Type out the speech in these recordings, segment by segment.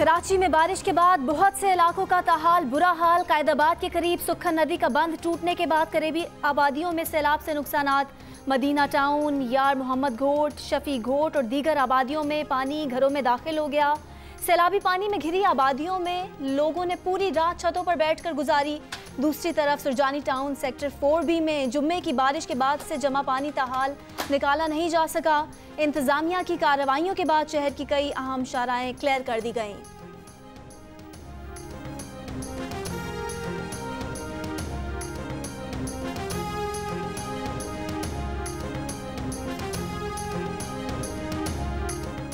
कराची में बारिश के बाद बहुत से इलाकों का ताहाल बुरा हाल। कायदाबाद के करीब सुखन नदी का बंध टूटने के बाद करीबी आबादियों में सैलाब से नुकसानात। मदीना टाउन, यार मोहम्मद घोट, शफी घोट और दीगर आबादियों में पानी घरों में दाखिल हो गया। सैलाबी पानी में घिरी आबादियों में लोगों ने पूरी रात छतों पर बैठकर गुजारी। दूसरी तरफ सुरजानी टाउन सेक्टर 4B में जुम्मे की बारिश के बाद से जमा पानी ताहाल निकाला नहीं जा सका। इंतजामिया की कार्रवाइयों के बाद शहर की कई अहम शाहराहें क्लियर कर दी गईं।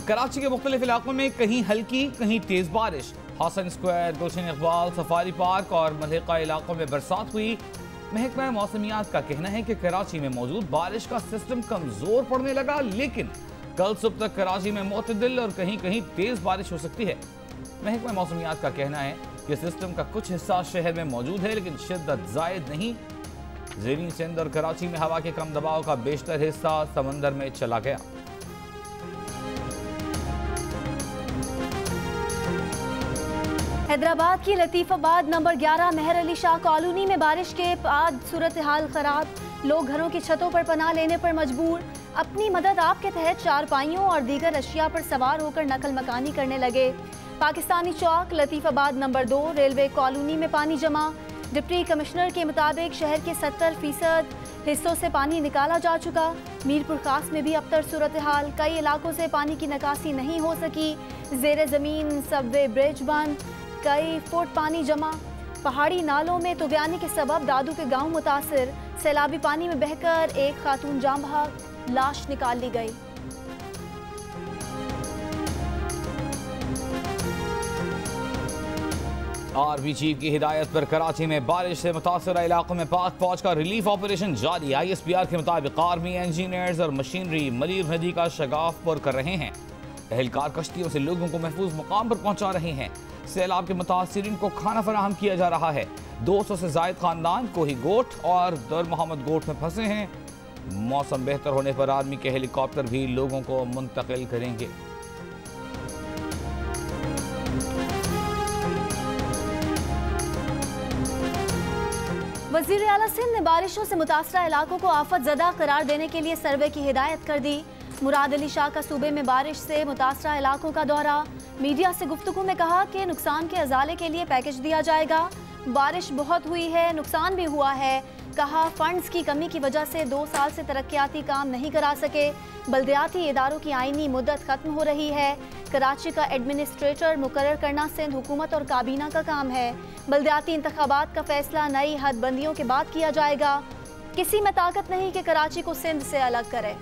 कराची के मुख्तलिफ इलाकों में कहीं हल्की कहीं तेज बारिश। हसन स्क्वायर, गुलशन इकबाल, सफारी पार्क और मलिका इलाकों में बरसात हुई। महकमा मौसमियात का कहना है कि कराची में मौजूद बारिश का सिस्टम कमजोर पड़ने लगा, लेकिन कल सुबह तक कराची में मुतदिल और कहीं कहीं तेज बारिश हो सकती है। महकमा मौसमियात का कहना है कि सिस्टम का कुछ हिस्सा शहर में मौजूद है, लेकिन शिद्दत जायद नहीं। ज़ेरीन सिंध और कराची में हवा के कम दबाव का बेशतर हिस्सा समंदर में चला गया। हैदराबाद की लतीफ़ाबाद नंबर 11 मेहर अली शाह कॉलोनी में बारिश के बाद सूरत हाल खराब। लोग घरों की छतों पर पनाह लेने पर मजबूर। अपनी मदद आप के तहत चारपाइयों और दीगर अशिया पर सवार होकर नकल मकानी करने लगे। पाकिस्तानी चौक, लतीफ़ाबाद नंबर 2 रेलवे कॉलोनी में पानी जमा। डिप्टी कमिश्नर के मुताबिक शहर के 70% हिस्सों से पानी निकाला जा चुका। मीरपुर खास में भी अबतर सूरत हाल। कई इलाकों से पानी की निकासी नहीं हो सकी। ज़ेरे ज़मीन सबवे ब्रिज बंद, कई फुट पानी जमा। पहाड़ी नालों में तुगयानी के सबब दादू के गांव मुतासिर। सैलाबी पानी में बहकर एक खातून जान बहक, लाश निकाल ली गई। आर्मी चीफ की हिदायत पर कराची में बारिश से मुतासरा इलाकों में पाक फौज का रिलीफ ऑपरेशन जारी। ISPR के मुताबिक आर्मी इंजीनियर्स और मशीनरी मलीर नदी का शगाफ पर कर रहे हैं। एहलकार कश्तियों से लोगों को महफूज मुकाम पर पहुंचा रहे हैं। सैलाब के मुतासिरीन को खाना फराहम किया जा रहा है। 200 से जायद खानदान कोही गोट और दर मोहम्मद गोट में फंसे हैं। मौसम बेहतर होने पर आर्मी के हेलीकॉप्टर भी लोगों को मुंतकिल करेंगे। वज़ीर आला सिंध ने बारिशों से मुतासरा इलाकों को आफत ज़दा करार देने के लिए सर्वे की हिदायत कर दी। मुराद अली शाह का सूबे में बारिश से मुतासरा इलाकों का दौरा। मीडिया से गुफ्तगू में कहा कि नुकसान के अजाले के लिए पैकेज दिया जाएगा। बारिश बहुत हुई है, नुकसान भी हुआ है। कहा फंड्स की कमी की वजह से 2 साल से तरक्याती काम नहीं करा सके। बल्दियाती इदारों की आईनी मुद्दत खत्म हो रही है। कराची का एडमिनिस्ट्रेटर मुकर्रर करना सिंध हुकूमत और काबीना का काम है। बल्दियाती इंतखाबात का फैसला नई हदबंदियों के बाद किया जाएगा। किसी में ताकत नहीं कि कराची को सिंध से अलग करे।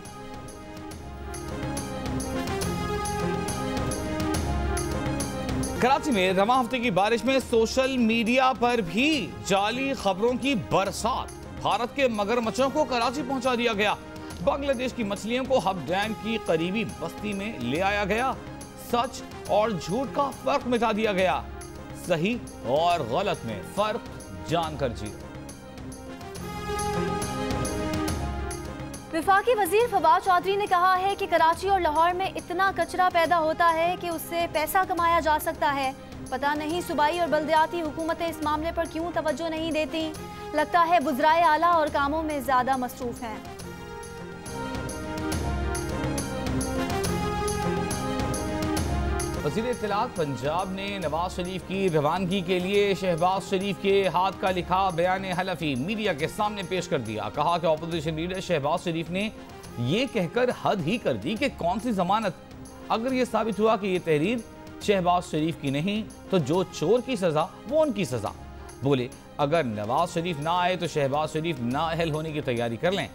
कराची में रवां हफ्ते की बारिश में सोशल मीडिया पर भी जाली खबरों की बरसात। भारत के मगरमच्छों को कराची पहुंचा दिया गया। बांग्लादेश की मछलियों को हब डैम की करीबी बस्ती में ले आया गया। सच और झूठ का फर्क मिटा दिया गया। सही और गलत में फर्क जानकर जियो। विफाकी वजीर फवाद चौधरी ने कहा है कि कराची और लाहौर में इतना कचरा पैदा होता है कि उससे पैसा कमाया जा सकता है। पता नहीं सूबाई और बल्दियाती हुकूमतें इस मामले पर क्यों तवज्जो नहीं देती। लगता है वज़राए आला और कामों में ज्यादा मसरूफ हैं। वज़ीर इत्तलात पंजाब ने नवाज शरीफ की रवानगी के लिए शहबाज शरीफ के हाथ का लिखा बयान हलफी मीडिया के सामने पेश कर दिया। कहा कि अपोजिशन लीडर शहबाज शरीफ ने यह कहकर हद ही कर दी कि कौन सी जमानत। अगर यह साबित हुआ कि यह तहरीर शहबाज शरीफ की नहीं तो जो चोर की सजा वो उनकी सजा। बोले अगर नवाज शरीफ ना आए तो शहबाज शरीफ नाअहल होने की तैयारी कर लें।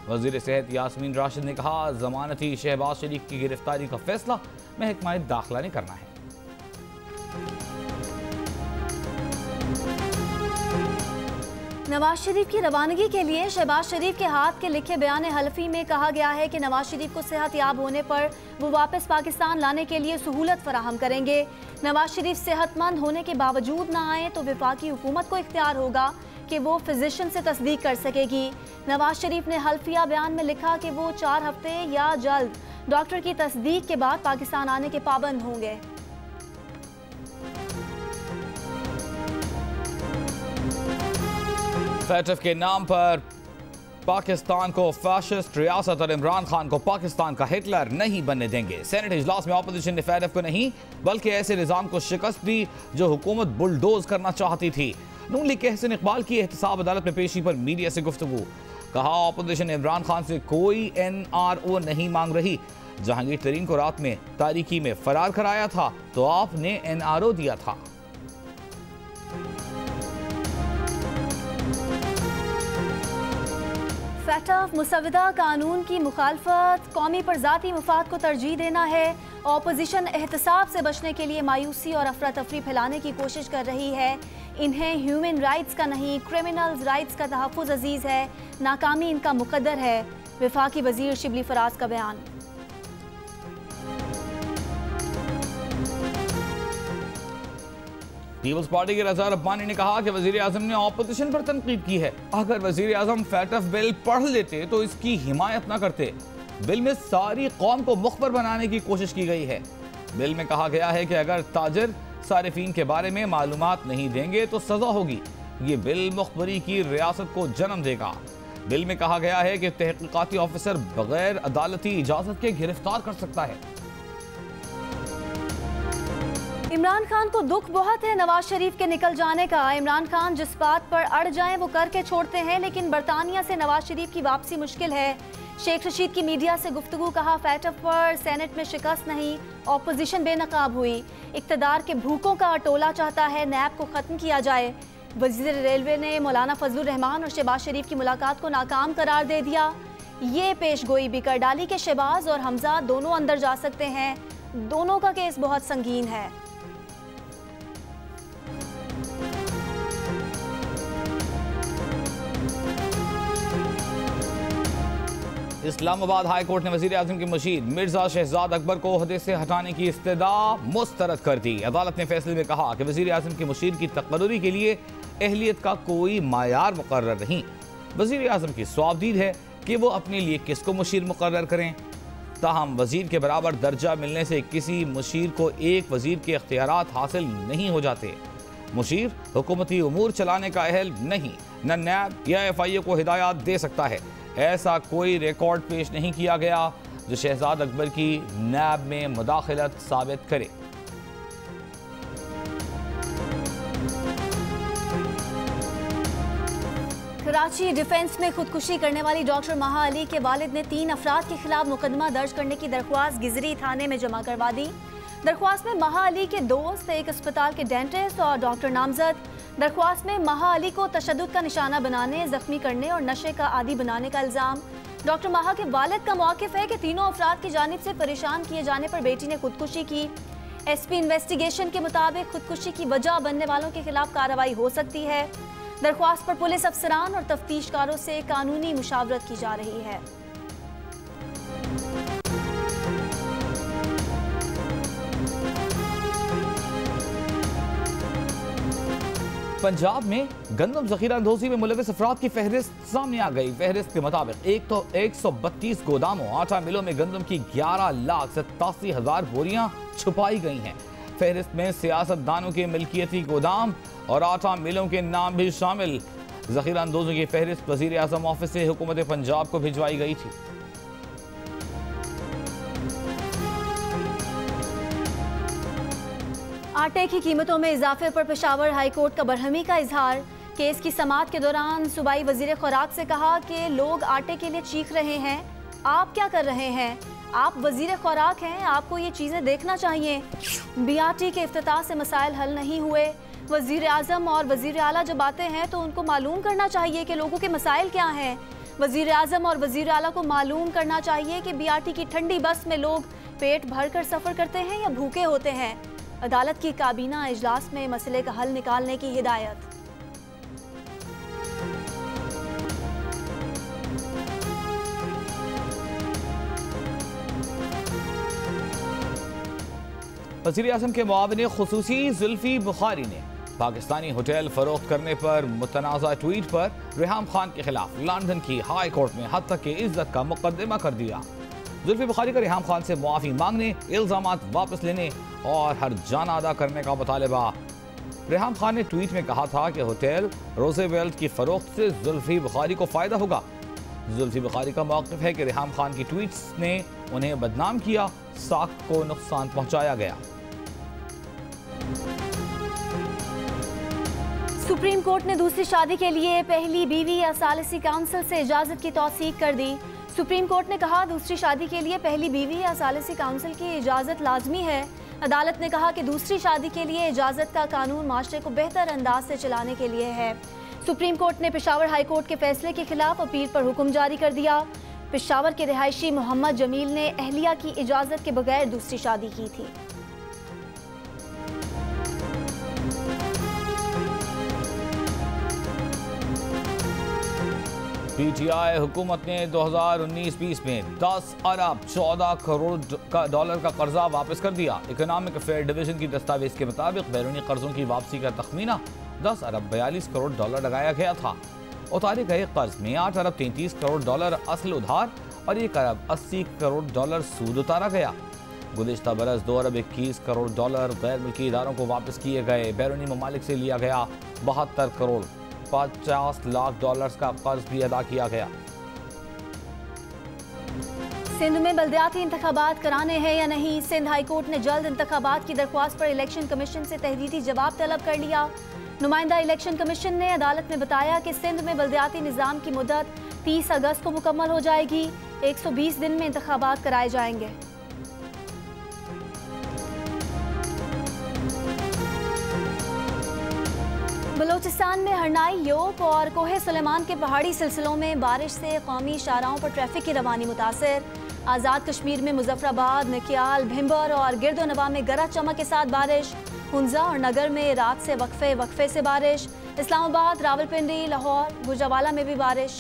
वज़ीर सेहत यास्मीन राशिद ने कहा जमानती शहबाज शरीफ की गिरफ्तारी का फैसला महकमा दाखिला ने करना है। नवाज शरीफ की रवानगी के लिए शहबाज शरीफ के हाथ के लिखे बयान हल्फी में कहा गया है कि नवाज शरीफ को सेहत याब होने पर वो वापस पाकिस्तान लाने के लिए सहूलत फराहम करेंगे। नवाज शरीफ सेहतमंद होने के बावजूद ना आए तो वफाकी हुकूमत को इख्तियार होगा कि वो फिजिशियन से तस्दीक कर सकेगी। नवाज शरीफ ने हल्फिया बयान में लिखा कि वो 4 हफ्ते या जल्द डॉक्टर की तस्दीक के बाद पाकिस्तान आने के पाबंद होंगे। फैटफ के नाम पर पाकिस्तान को फैशिस्ट रियासत और इमरान खान को पाकिस्तान का हिटलर नहीं बनने देंगे। सेनेट इजलास में अपोजिशन ने फैटफ को नहीं बल्कि ऐसे निज़ाम को शिकस्त दी जो हुकूमत बुलडोज करना चाहती थी। नून लीग के हसन इकबाल की एहतसाब अदालत में पेशी पर मीडिया से गुफ्तगू। कहा अपोजिशन इमरान खान से कोई NRO नहीं मांग रही। जहांगीर तरीन को रात में तारीकी में फरार कराया था तो आपने NRO दिया था। फैटफ मुसविदा कानून की मुखालफत कौमी पर ज़ाती मुफाद को तरजीह देना है। अपोजिशन एहतसाब से बचने के लिए मायूसी और अफरा तफरी फैलाने की कोशिश कर रही है। इन्हें ह्यूमन राइट्स का नहीं क्रिमिनल्स राइट्स का तहफ़्फ़ुज़ अजीज़ है। नाकामी इनका मुकद्दर है। वफाकी वज़ीर शिबली फराज का बयान। पीपल्स पार्टी के रज़ा रब्बानी ने कहा कि वज़ीर आज़म ने ऑपोजिशन पर तनकीद की है। अगर वज़ीर आज़म फैटफ बिल पढ़ लेते तो इसकी हिमायत न करते। बिल में सारी कौम को मुखबर बनाने की कोशिश की गई है। बिल में कहा गया है कि अगर ताजिर सारिफीन के बारे में मालूमात नहीं देंगे तो सजा होगी। ये बिल मुखबरी की रियासत को जन्म देगा। बिल में कहा गया है कि तहकीकाती ऑफिसर बगैर अदालती इजाजत के गिरफ्तार कर सकता है। इमरान खान को दुख बहुत है नवाज शरीफ के निकल जाने का। इमरान खान जिस बात पर अड़ जाएं वो करके छोड़ते हैं, लेकिन बरतानिया से नवाज शरीफ की वापसी मुश्किल है। शेख रशीद की मीडिया से गुफ्तगू। कहा फैटफ पर सेनेट में शिकस्त नहीं, ऑपोजिशन बेनकाब हुई। इक्तदार के भूखों का अटोला चाहता है नैब को खत्म किया जाए। वजीर रेलवे ने मौलाना फजलुर रहमान और शहबाज शरीफ की मुलाकात को नाकाम करार दे दिया। ये पेशगोई भी कर डाली कि शहबाज और हमजा दोनों अंदर जा सकते हैं। दोनों का केस बहुत संगीन है। इस्लामाबाद हाई कोर्ट ने वजीर आजम के मुशीर मिर्जा शहजाद अकबर को ओहदे से हटाने की इस्तदा मुस्तरद कर दी। अदालत ने फैसले में कहा कि वजीर आजम के मुशीर की तकर्रुरी के लिए अहलियत का कोई मायार मुकर्रर नहीं। वजीर आजम की स्वाबदीद है कि वो अपने लिए किसको मुशीर मुकर्रर करें। ताहम वजीर के बराबर दर्जा मिलने से किसी मुशीर को एक वजीर के इख्तियारात हासिल नहीं हो जाते। मुशीर हुकूमती उमूर चलाने का अहल नहीं, न नैब या FIA को हिदायत दे सकता है। ऐसा कोई रिकॉर्ड पेश नहीं किया गया जो शहजाद अकबर की नैब में मुदाखलत साबित करे। कराची डिफेंस में खुदकुशी करने वाली डॉक्टर महा अली के वालिद ने 3 अफराद के खिलाफ मुकदमा दर्ज करने की दरख्वास्त गिजरी थाने में जमा करवा दी। दरख्वास्त में महा अली के दोस्त, एक अस्पताल के डेंटिस्ट और डॉक्टर नामजद। दरख्वास्त में महा अली को तशद्दुद का निशाना बनाने, जख्मी करने और नशे का आदी बनाने का इल्ज़ाम। डॉक्टर महा के वालिद का मौक़िफ़ है कि तीनों अफराद की जानिब से परेशान किए जाने पर बेटी ने खुदकुशी की। SP इन्वेस्टिगेशन के मुताबिक खुदकुशी की वजह बनने वालों के खिलाफ कार्रवाई हो सकती है। दरख्वास्त पर पुलिस अफसरान और तफ्तीशकारों से कानूनी मुशावरत की जा रही है। पंजाब में गंदम जखीरा अंदोजी में मुलविस अफराद की फहरिस्त सामने आ गई। फहरिस्त के मुताबिक 132 गोदामों, आटा मिलों में गंदम की 11,87,000 बोरियां छुपाई गई हैं। फहरिस्त में सियासतदानों के मिल्कियती गोदाम और आटा मिलों के नाम भी शामिल। जखीरा अंदोजों की फहरिस्त वजीर आज़म ऑफिस से हुकूमत पंजाब को भिजवाई गई थी। आटे की कीमतों में इजाफे पर पेशावर हाई कोर्ट का बरहमी का इजहार। केस की समाअत के दौरान सूबाई वजीर खुराक से कहा कि लोग आटे के लिए चीख रहे हैं, आप क्या कर रहे हैं? आप वजीर खुराक हैं, आपको ये चीज़ें देखना चाहिए। BRT के इफ्तिताह से मसाइल हल नहीं हुए। वजीर आज़म और वजीर आला जब आते हैं तो उनको मालूम करना चाहिए कि लोगों के मसाइल क्या हैं। वजीर आज़म और वजीर आला को मालूम करना चाहिए कि BRT की ठंडी बस में लोग पेट भर कर सफ़र करते हैं या भूखे होते हैं। अदालत की काबीना इजलास में मसले का हल निकालने की हिदायत। वज़ीर आज़म के मुआविन खुसूसी जुल्फी बुखारी ने पाकिस्तानी होटल फरोख्त करने पर मुतनाज़ा ट्वीट पर रेहाम खान के खिलाफ लंदन की हाई कोर्ट में हद तक की इज्जत का मुकदमा कर दिया। जुल्फी बुखारी का रेहाम खान से मुआफ़ी मांगने, इल्ज़ामात वापस लेने और हर जाना अदा करने का मुतालबा रेहाम खान ने ट्वीट में कहा था कि होटल रोज़ेवेल्ट की फरोख्त से जुल्फी बुखारी को फायदा होगा। जुल्फी बुखारी का मौक़िफ़ है कि रेहाम खान की ट्वीट्स ने उन्हें बदनाम किया, साख को नुकसान पहुंचाया गया। सुप्रीम कोर्ट ने दूसरी शादी के लिए पहली बीवी या सालिसी काउंसिल से इजाजत की तौसीक कर दी। सुप्रीम कोर्ट ने कहा दूसरी शादी के लिए पहली बीवी या सालिसी काउंसिल की इजाजत लाजमी है। अदालत ने कहा कि दूसरी शादी के लिए इजाजत का कानून माशरे को बेहतर अंदाज से चलाने के लिए है। सुप्रीम कोर्ट ने पेशावर हाई कोर्ट के फैसले के खिलाफ अपील पर हुक्म जारी कर दिया। पेशावर के रिहायशी मोहम्मद जमील ने अहलिया की इजाजत के बगैर दूसरी शादी की थी। पीटीआई हुकूमत ने 2019-20 में 10 अरब 14 करोड़ डॉलर का कर्जा वापस कर दिया। इकोनॉमिक अफेयर डिवीजन की दस्तावेज के मुताबिक बैरूनी कर्जों की वापसी का तखमीना 10 अरब 42 करोड़ डॉलर लगाया गया था। उतारे गए कर्ज में 8 अरब 33 करोड़ डॉलर असल उधार और 1 अरब 80 करोड़ डॉलर सूद उतारा गया। गुज़िश्ता बरस 2 अरब 21 करोड़ डॉलर गैर मुल्की इदारों को वापस किए गए। बैरूनी ममालिक से लिया गया 72 करोड़ 50 लाख डॉलर्स का कर्ज भी अदा किया गया। सिंध में बल्दियाती इंतखाबात कराने हैं या नहीं, सिंध हाई कोर्ट ने जल्द इंतखाबात की दरख्वास्त पर इलेक्शन कमीशन से तहरीरी जवाब तलब कर लिया। नुमाइंदा इलेक्शन कमीशन ने अदालत में बताया कि सिंध में बल्दियाती निज़ाम की मुद्दत 30 अगस्त को मुकम्मल हो जाएगी। 120 दिन में इंतखाबात कराए जाएंगे। बलोचिस्तान में हरनाई, योप और कोहे सुलेमान के पहाड़ी सिलसिलों में बारिश से कौमी शाहराहों पर ट्रैफिक की रवानी मुतासर। आज़ाद कश्मीर में मुजफ्फराबाद, नकियाल, भिंबर और गिरदोनवा में गरज चमक के साथ बारिश। हुंजा और नगर में रात से वक्फे से बारिश। इस्लामाबाद, रावलपिंडी, लाहौर, गुजरावाला में भी बारिश।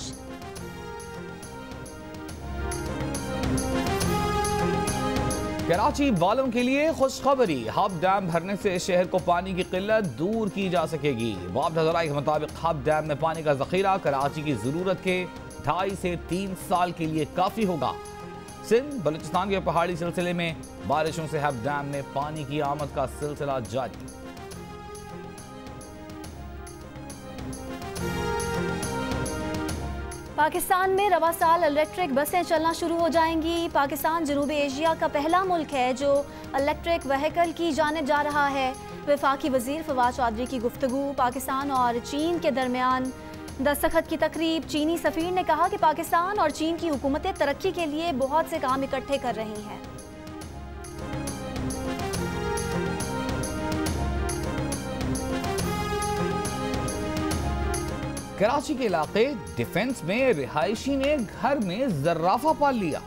कराची वालों के लिए खुशखबरी, हब डैम भरने से शहर को पानी की किल्लत दूर की जा सकेगी। वापडा ज़राए के मुताबिक हब डैम में पानी का जखीरा कराची की ज़रूरत के 2.5 से 3 साल के लिए काफ़ी होगा। सिंध बलूचिस्तान के पहाड़ी सिलसिले में बारिशों से हब डैम में पानी की आमद का सिलसिला जारी। पाकिस्तान में रवा साल इलेक्ट्रिक बसें चलना शुरू हो जाएंगी। पाकिस्तान जनूबी एशिया का पहला मुल्क है जो इलेक्ट्रिक व्हीकल की जानिब जा रहा है। वफाकी वजीर फवाद चौधरी की गुफ्तगू। पाकिस्तान और चीन के दरमियान दस्तखत की तकरीब। चीनी सफीर ने कहा कि पाकिस्तान और चीन की हुकूमतें तरक्की के लिए बहुत से काम इकट्ठे कर रही हैं। कराची के इलाके डिफेंस में रिहायशी ने घर में जराफा पाल लिया।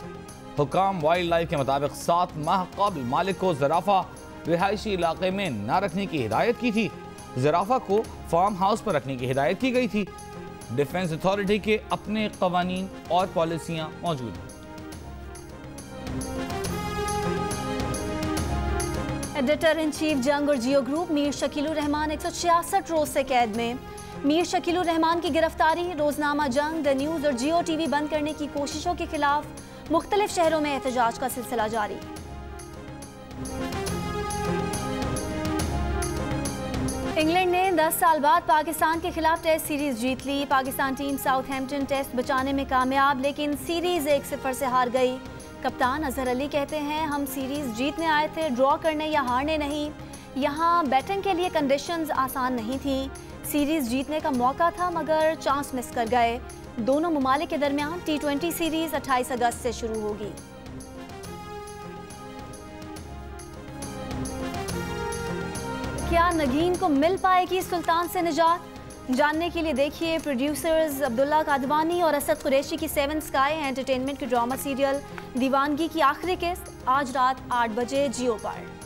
हुकाम वाइल्ड लाइफ के मुताबिक 7 माह कबल मालिक को जराफा रिहायशी इलाके में न रखने की हिदायत की थी। जराफा को फार्म हाउस पर रखने की हिदायत की गई थी। डिफेंस अथॉरिटी के अपने कवानीन और पॉलिसियां मौजूद हैं। एडिटर इन चीफ जंग और जियो ग्रुप मीर शकीलुर रहमान 166 रोज से कैद में। मीर शकीलुर रहमान की गिरफ्तारी, रोजनामा जंग, द न्यूज और जियो टीवी बंद करने की कोशिशों के खिलाफ मुख्तलिफ शहरों में एहतजाज का सिलसिला जारी। इंग्लैंड ने 10 साल बाद पाकिस्तान के खिलाफ टेस्ट सीरीज जीत ली। पाकिस्तान टीम साउथहैम्पटन टेस्ट बचाने में कामयाब, लेकिन सीरीज 1-0 से हार गई। कप्तान अजहर अली कहते हैं, हम सीरीज जीतने आए थे, ड्रॉ करने या हारने नहीं। यहाँ बैटिंग के लिए कंडीशंस आसान नहीं थी। सीरीज जीतने का मौका था मगर चांस मिस कर गए। दोनों ममालिक के दरमियान T20 सीरीज 28 अगस्त से शुरू होगी। क्या नगीन को मिल पाएगी सुल्तान से निजात? जानने के लिए देखिए प्रोड्यूसर्स अब्दुल्ला कादवानी और असद कुरैशी की 7 स्काई एंटरटेनमेंट की ड्रामा सीरियल दीवानगी की आखिरी किस्त आज रात 8 बजे जियो पर।